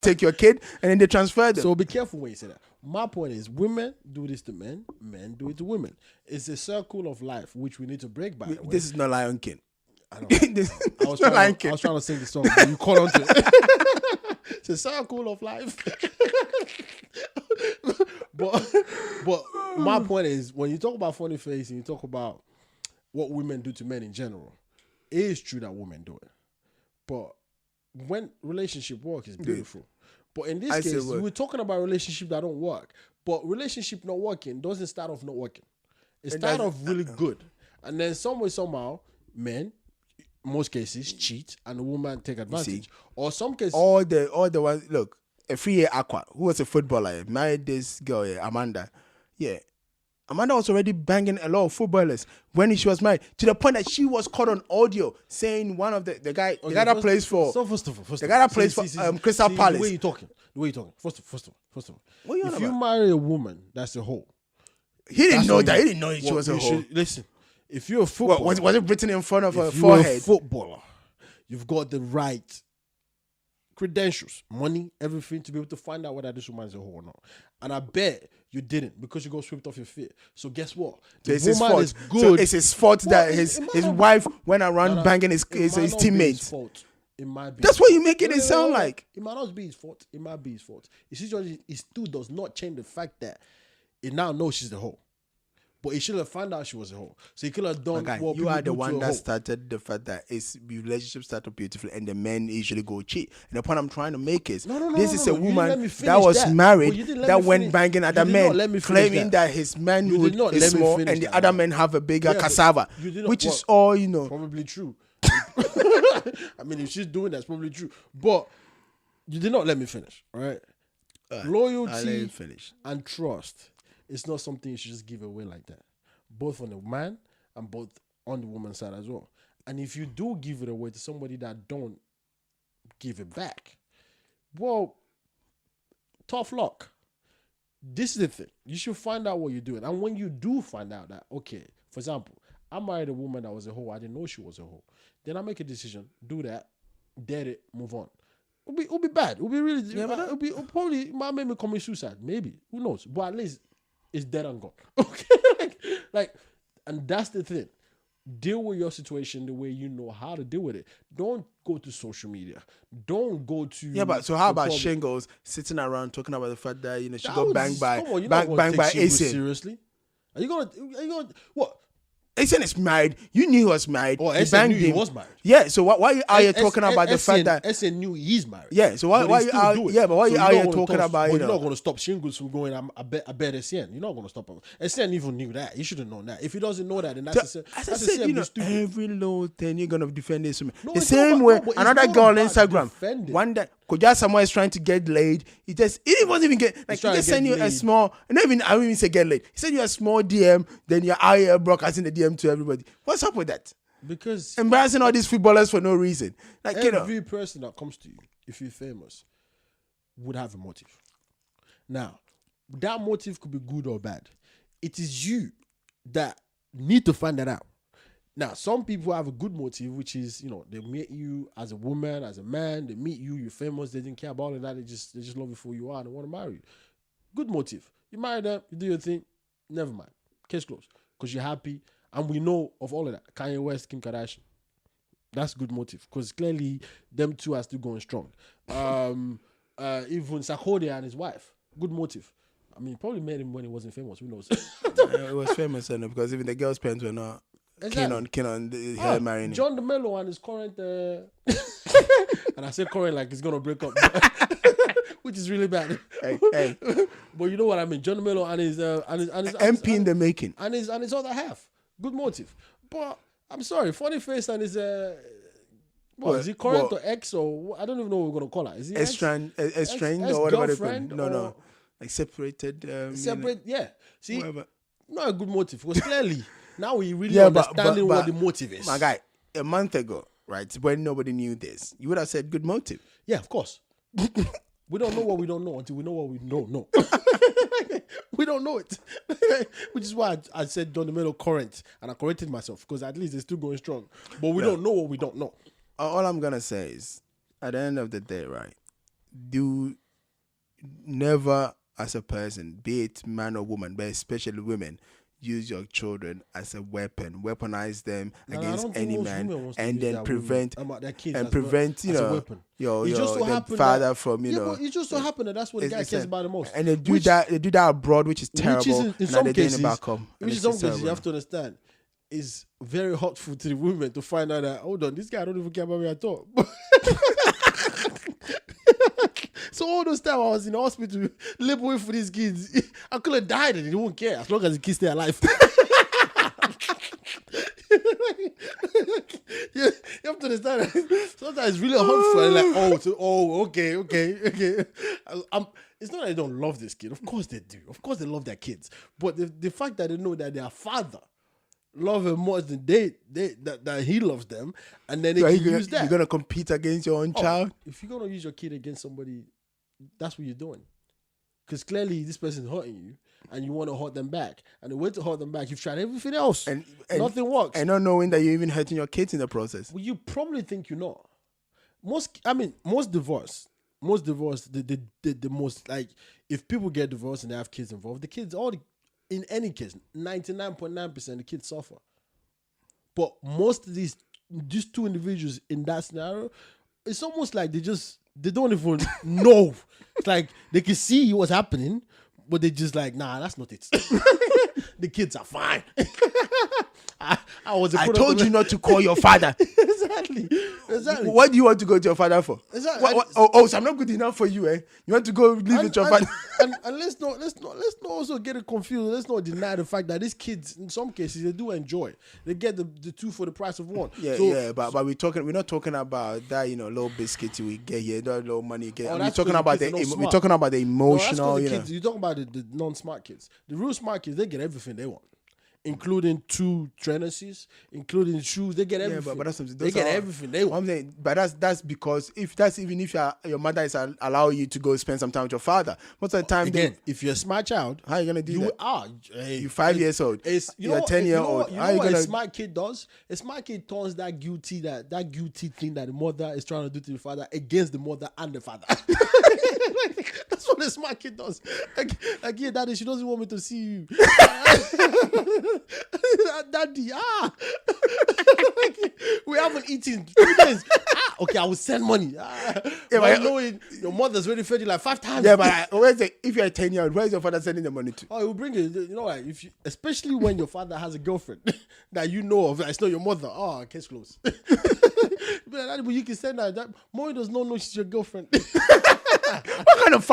take your kid, and then they transfer them. So be careful when you say that. My point is, women do this to men, men do it to women. It's a circle of life which we need to break. By the way, This is not Lion King. I was trying to sing the song, but you caught on to it. It's a circle of life. but my point is, when you talk about funny face and you talk about what women do to men in general, it is true that women do it. But when relationship work is beautiful. But in this case, we're talking about relationship that don't work. But relationship not working doesn't start off not working. It starts off really good. And then somehow, men, most cases, cheat and the woman take advantage. Or some cases... All the ones... Look, Afriyie Acquah, who was a footballer, married this girl, Amanda. Yeah. Amanda was already banging a lot of footballers when she was married, to the point that she was caught on audio saying one of the guy that plays for... So first of all, Crystal Palace. The way you're talking. First of all. If you marry a woman that's a hoe... He didn't know that. He didn't know she was a hoe. Listen, if you're a footballer... Was it written in front of her forehead? If you're a footballer, you've got the right credentials, money, everything to be able to find out whether this woman is a hoe or not. And I bet you didn't, because you got swept off your feet. So guess what? The woman is good. So it's his fault that his wife went around banging his teammates. It might be. That's what you make it sound like. It might not be his fault. It might be his fault. It still does not change the fact that it now knows she's the hoe. But he should have found out she was a hoe. So he could have done what you are the one that started the fact that relationships started beautifully and the men usually go cheat. And the point I'm trying to make is, this is a woman that was married that went banging other men, claiming that his manhood is small and the other men have a bigger cassava, which is all, probably true. I mean, if she's doing that, it's probably true. But you did not let me finish, right? Loyalty and trust. It's not something you should just give away like that. Both on the man and both on the woman's side as well. And if you do give it away to somebody that don't give it back, well, tough luck. This is the thing. You should find out what you're doing. And when you do find out that, okay, for example, I married a woman that was a hoe. I didn't know she was a hoe. Then I make a decision, do that, dead it, move on. It'll be bad. It'll be really... it'll probably... It might make me commit suicide. Maybe. Who knows? But at least... it's dead and gone. Okay? like, and that's the thing. Deal with your situation the way you know how to deal with it. Don't go to social media. Don't go to... Yeah, but so how about Shingles sitting around talking about the fact that, she got banged by Essien? Seriously? Are you gonna... What? Essien is married. You knew he was married. Oh, Essien knew he was married. Yeah, so why are you talking about the fact that... Essien knew he's married. Yeah, so why are you out... Yeah, but why are you talking about... You're not going to stop Shingles from going, I bet Essien. You're not going to stop him. Essien even knew that. He should have known that. If he doesn't know that, then that's every little thing you're going to defend this. The same way, another girl on Instagram, one that... Kwadwo Asamoah is trying to get laid. He wasn't even get... Like, he just sent you a small... I don't even say get laid. He sent you a small DM, then you're out here broadcasting the DM to everybody. What's up with that? Because... embarrassing all these footballers for no reason. Like, every person that comes to you, if you're famous, would have a motive. Now, that motive could be good or bad. It is you that need to find that out. Now, some people have a good motive, which is, they meet you as a woman, as a man. They meet you, you're famous. They didn't care about all of that. They just love you for who you are and they want to marry you. Good motive. You marry them, you do your thing. Never mind. Case closed. Because you're happy. And we know of all of that. Kanye West, Kim Kardashian. That's good motive. Because clearly, them two are still going strong. Even Sarkodie and his wife. Good motive. I mean, probably made him when he wasn't famous. Who knows? It was famous enough because even the girl's parents were not... Keen on her marrying John DeMello and his current and I say current like he's gonna break up, which is really bad. Hey. But you know what I mean. John DeMello and his MP in the making, and his other half. Good motive. But I'm sorry, Funny Face and his is he current or ex or I don't even know what we're gonna call her. Is he estranged or whatever they call it? No, like separated. Yeah. See, whatever. Not a good motive because clearly. Now we really understanding what the motive is. My guy, a month ago, right, when nobody knew this, you would have said good motive. Yeah, of course. We don't know what we don't know until we know what we don't know. We don't know it. Which is why I said John DeMello current, and I corrected myself, because at least they're still going strong. But we don't know what we don't know. All I'm going to say is, at the end of the day, right, do never, as a person, be it man or woman, but especially women, use your children as a weapon, weaponize them against any man, and then prevent your father from it just so happened that that's what the guy cares about the most. And they do that abroad, which is terrible. Which is in some cases, back home, which in some cases you have to understand is very hurtful to the women to find out that, hold on, this guy don't even care about me at all. So all those times I was in the hospital laboring for these kids, I could have died and they won't care as long as the kids stay alive. You have to understand that sometimes it's really hurtful. Like, okay. It's not that they don't love this kid. Of course they do. Of course they love their kids. But the fact that they know that their father love him more than that he loves them, and then they can use that. You're gonna compete against your own child. If you're gonna use your kid against somebody, that's what you're doing. Because clearly this person is hurting you, and you want to hurt them back. And the way to hurt them back, you've tried everything else, and nothing works. And not knowing that you're even hurting your kids in the process. Well, you probably think you're not. Most divorce, the most, like, if people get divorced and they have kids involved, the kids in any case, 99.9% the kids suffer. But most of these two individuals in that scenario, it's almost like they don't even know. It's like they can see what's happening, but they just like, nah, that's not it. The kids are fine. I told you not to call your father. Exactly. What do you want to go to your father for? Exactly. So I'm not good enough for you, eh? You want to go live with your father? And let's not also get it confused. Let's not deny the fact that these kids, in some cases, they do enjoy. They get the two for the price of one. But we're not talking about that, little biscuit we get here, that little money you get. We're talking about the emotional. Kids, you're talking about the non-smart kids. The real smart kids, they get everything they want, including 2 trainers, including shoes. They get everything. But they get everything they want. I'm saying, but that's because if your mother is allowing you to go spend some time with your father, most of the time, again, if you're a smart child, how are you gonna do that? You're 5 years old. You're 10-year-old. You know what a smart kid does? A smart kid turns that guilty thing that the mother is trying to do to the father against the mother and the father. That's what a smart kid does. Like, yeah, daddy, she doesn't want me to see you. Daddy, we haven't eaten 3 days. Okay, I will send money. Knowing your mother's already fed you like 5 times. Yeah, but if you're a 10-year-old, where's your father sending the money to? Oh, he will bring it. Like, especially when your father has a girlfriend that you know of, it's not your mother. Oh, case closed. But you can send that. Mommy does not know she's your girlfriend. What kind of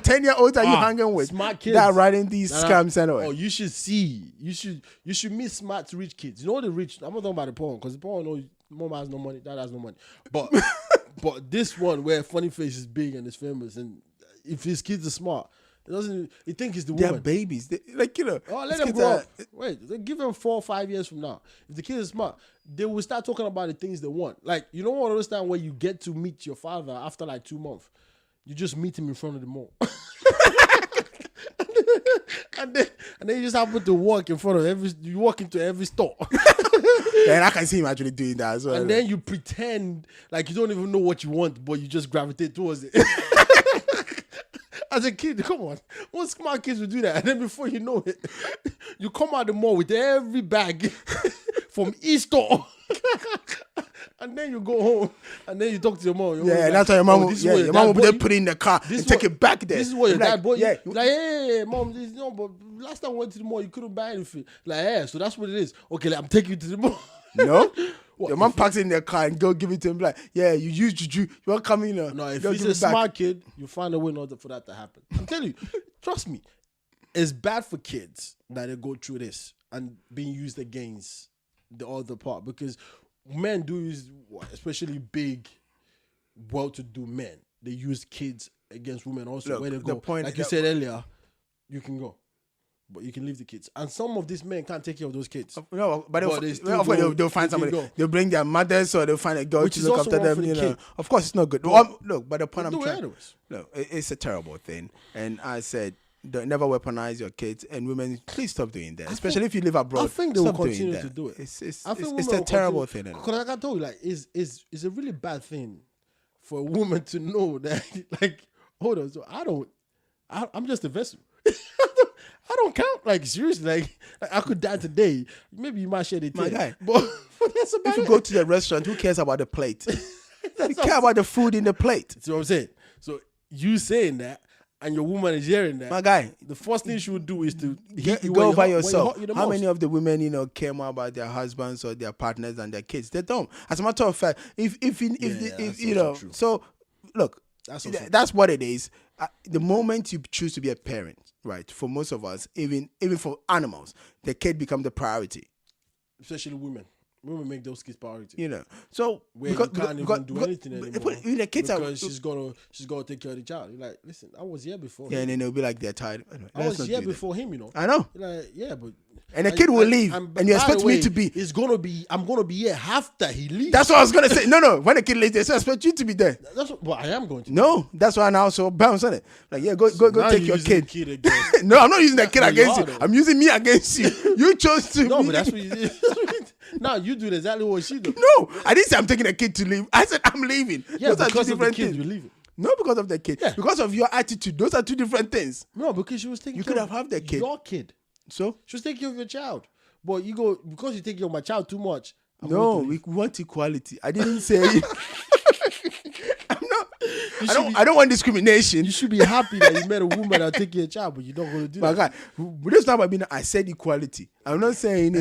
10-year-olds are you hanging with? Smart kids that are writing these scams anyway. Oh, you should see. You should meet smart rich kids. You know the rich. I'm not talking about the poor, because the poor know mom has no money, dad has no money. But but this one where funny face is big and is famous, and if his kids are smart, he think he's the woman. They're babies. Let them grow up. Wait, they give them 4 or 5 years from now. If the kid is smart, they will start talking about the things they want. Like, you don't want to understand where you get to meet your father after like 2 months. You just meet him in front of the mall. and then you just happen to walk in front of you walk into every store. And I can see him actually doing that as well. And then you pretend like you don't even know what you want, but you just gravitate towards it. As a kid, come on. Most smart kids will do that. And then before you know it, you come out the mall with every bag from each store. And then you go home, and then you talk to your mom. And that's how your mom will put it in the car and take it back there. This is what your dad bought. Yeah. Like, hey, mom, but last time I went to the mall, you couldn't buy anything. Like, so that's what it is. Okay, I'm taking you to the mall. No? Your mom packs it in their car and go give it to him. Like, yeah, you use juju. You won't come in. No, if he's a smart kid, you find a way not for that to happen. I'm telling you, trust me. It's bad for kids that they go through this and being used against the other part, because men do use, especially big, well-to-do men, they use kids against women also. Look, where they go, like you said earlier, you can go, but you can leave the kids. And some of these men can't take care of those kids. No, but they'll find somebody. They'll bring their mothers, or they'll find a girl to look after them. Of course, it's not good. Look, but the point I'm trying, look, it's a terrible thing. And I said, don't never weaponize your kids, and women, please stop doing that. Especially if you live abroad. I think they will continue to do it. It's a terrible thing. Because like I told you, like, it's a really bad thing for a woman to know that, like, hold on, so I'm just a vessel. I don't count. Like, seriously, like I could die today. Maybe you might share the My guy. But that's about If you go to the restaurant, who cares about the plate? You care about the food in the plate. See what I'm saying? So you saying that, and your woman is hearing that. My guy, the first thing she would do is to go by yourself. How many of the women, care more about their husbands or their partners than their kids? They don't. As a matter of fact, if true. So look, that's what it is. The moment you choose to be a parent, right? For most of us, even for animals, the kid become the priority. Especially women. Women make those kids priority. So because you can't even do anything anymore. The kids because she's gonna take care of the child. You're like, listen, I was here before. Yeah, and then they'll be like, they're tired. Anyway, I was here before him. I know. You're like, yeah, but and the kid will leave, and you expect me to be. I'm gonna be here after he leaves. That's what I was gonna say. No. When the kid leaves, they expect you to be there. I am going to. No, that's why I now so bounce on it. Like, yeah, go take your kid. No, I'm not using the kid against you. I'm using me against you. You chose to. No, but that's what you did. Now you do exactly what she do. No, I didn't say I'm taking a kid to leave. I said I'm leaving. Yeah, those because of the kid, you're leaving. No, because of the kid. Yeah. Because of your attitude. Those are two different things. No, because she was taking. You could have had the kid. Your kid. So she was taking care of your child. But you go because you take care of my child too much. We want equality. I didn't say. I don't want discrimination. You should be happy that you met a woman that take care of your child, but you're not going to do that. God, this not about I said equality. I'm not saying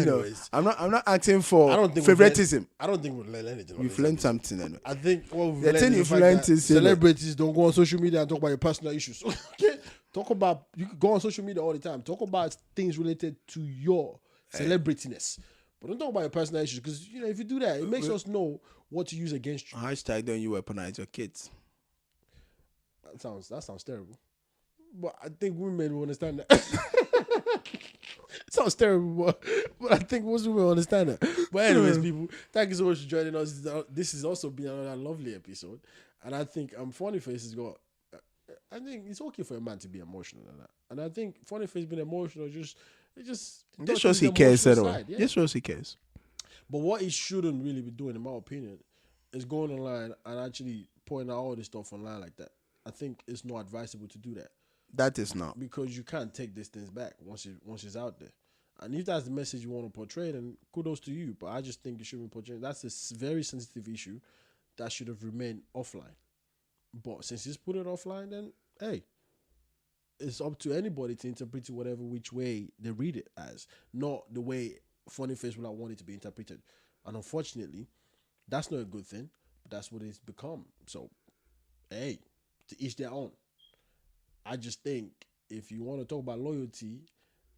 I'm not asking for favoritism. I don't think we've learned anything. You've learned something anyway. I think what we've learned is celebrities don't go on social media and talk about your personal issues. Okay, you can go on social media all the time. Talk about things related to your celebrityness. But don't talk about your personal issues because if you do that, it makes us know what to use against you. Hashtag don't you weaponize your kids. That sounds terrible. But I think women will understand that. It sounds terrible, but I think most women will understand that. But anyways, people, thank you so much for joining us. This has also been another lovely episode. And I think Funny Face has got... I think it's okay for a man to be emotional and that. And I think Funny Face being emotional just shows he cares anyway. This shows he cares. But what he shouldn't really be doing, in my opinion, is going online and actually pointing out all this stuff online like that. I think it's not advisable to do that. That is not. Because you can't take these things back once it's out there. And if that's the message you want to portray, then kudos to you. But I just think you shouldn't portray. That's a very sensitive issue that should have remained offline. But since he's put it offline, then, hey, it's up to anybody to interpret it whatever which way they read it as. Not the way Funny Face will want it to be interpreted. And unfortunately, that's not a good thing. But that's what it's become. So, hey, to each their own. I just think if you want to talk about loyalty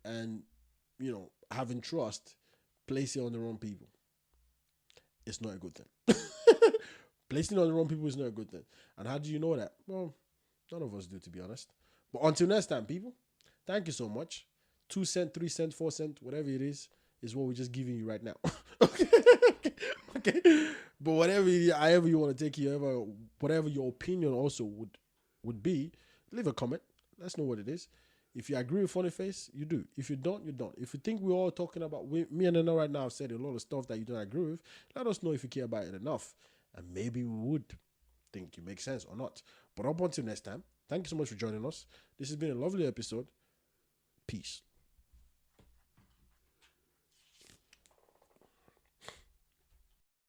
and, having trust, place it on the wrong people. It's not a good thing. Placing it on the wrong people is not a good thing. And how do you know that? Well, none of us do, to be honest. But until next time, people, thank you so much. 2 cents, 3 cents, 4 cents, whatever it is what we're just giving you right now. Okay. But however you want to take it, whatever your opinion also would be, leave a comment. Let's know what it is. If you agree with Funny Face, you do. If you don't, you don't. If you think we're all talking about, me and Nana right now have said a lot of stuff that you don't agree with, let us know if you care about it enough. And maybe we would think it makes sense or not. But up until next time, thank you so much for joining us. This has been a lovely episode. Peace.